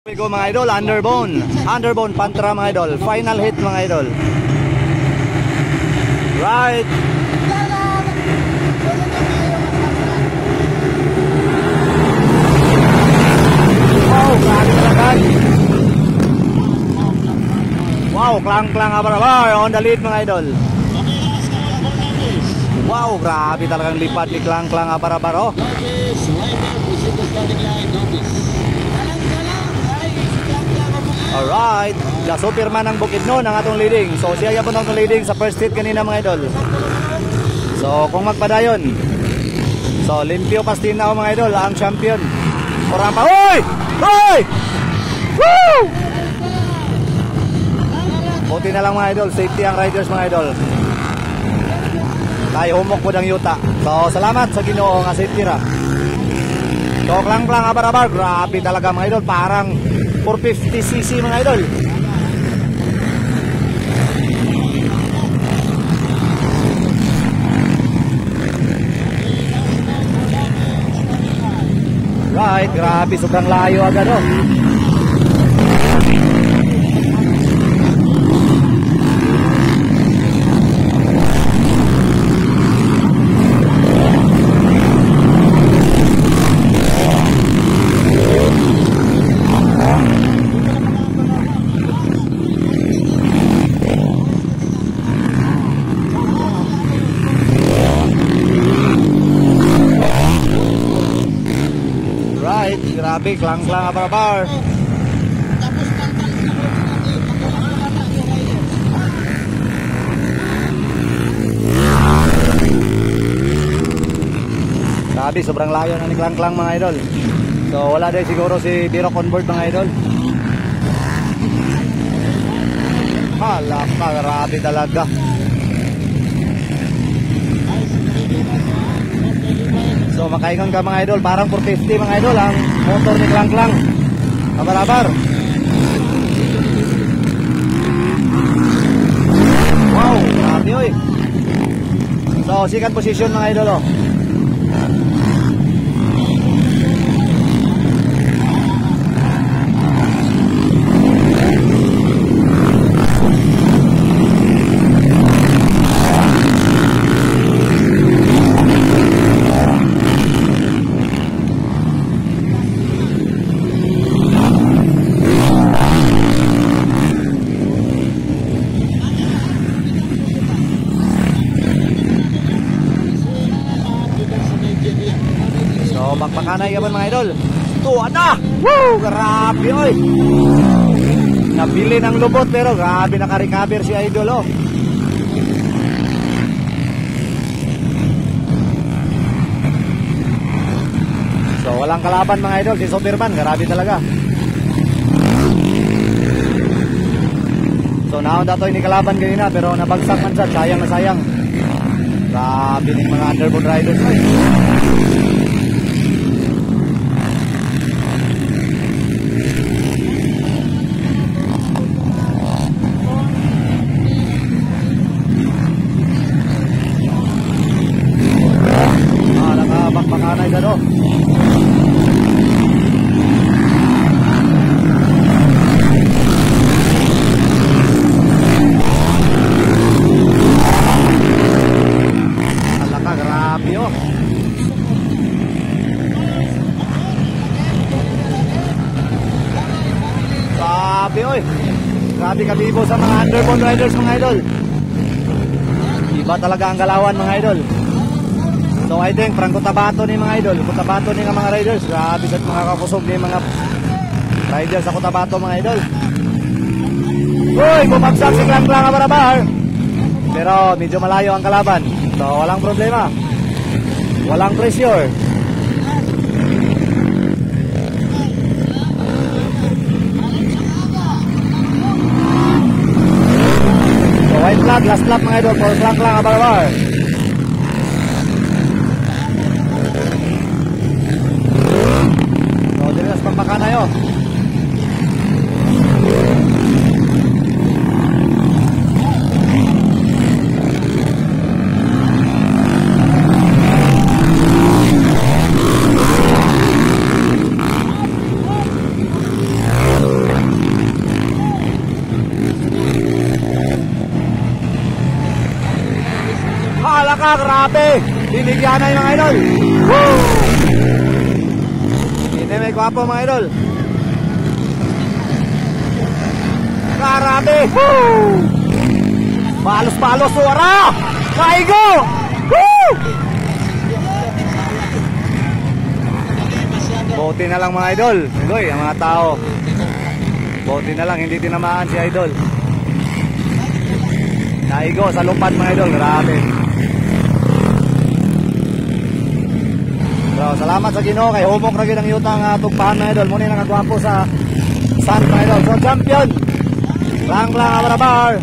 Ko mga idol, Underbone Pantra mga idol, final hit mga idol. Right. Wow, wow, klang-klang abar-abar on the lead mga idol. Wow, grabe talagang lipat ni klang-klang abar-abar oh. Alright, the Superman ng Bukidnon ang atong leading. So siya yapon ang leading sa first hit kanina mga idol. So kung magpadayon, so Limpio Pastinao mga idol ang champion. Orampa, hoy! Hoy! Woo! Buti na lang mga idol, safety ang riders mga idol. Tayo humok po ng yuta. So salamat sa Ginoo nga safety ra. So klang-klang abar-abar, grabe talaga mga idol, parang 450cc mga idol. Right, grabe, sobrang layo agad oh. Grabe, klang-klang abar-abar. Grabe, sobrang layo na ni klang-klang mga idol. So wala din siguro si Biro Convert mga idol. Hala ka, grabe talaga. So makaingon ka mga idol, parang 450 mga idol ang motor ni klang-klang abar-abar. Wow, grabe oy. So second position mga idol oh. Magpakanay ka ba mga idol? Tuwa na! Woo! Grabe oy! Nabili ng lubot pero grabe naka-recover si idol oh. So walang kalaban mga idol, si Superman, grabe talaga. So naon dato ini kalaban kanina pero nabagsak man sad, sayang na sayang. Grabe ning mga Underbone riders oy. Nakabakanay na do. Alaka, grabe oh. Grabe oy. Grabe kabibo sa mga Underbone riders mga idol. Iba talaga ang galawan mga idol. So I think parang Cotabato ni mga idol, Cotabato ni nga mga riders, grabe sa mga kakusog ni mga riders sa Cotabato mga idol. Uy, bumagsak si klang-klang abar-abar. Pero medyo malayo ang kalaban. So walang problema. Walang pressure. So white flag, last lap mga idol for klang-klang abar-abar. Pampakanay oh. Baka, grabe. Binigyan na yung mga idol. Woo! Hindi may kwapo mga idol. Grabe. Woo! Palos-palos, suara. Kaigo. Woo! Bote na lang mga idol. Goy, ang mga tao. Bote na lang, hindi tinamaan si idol. Naigo sa lupad mga idol, grabe. So, salamat sa Ginoo kay humok ra gyud ang yutang tugpahan mga idol. Muna nagagwapo sa sun mga idol. So champion. Lang abrabar.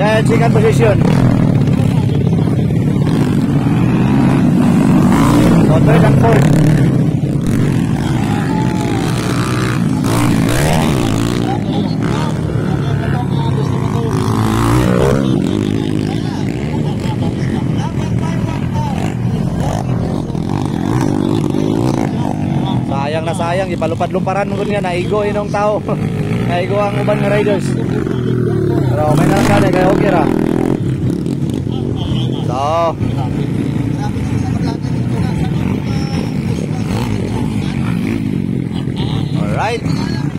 Then second position. So third and fourth. Sayang ipalupad-lumparan mo nga naigo inong tao. Naigo ang uban nga riders. Pero may nang kaya okay ra.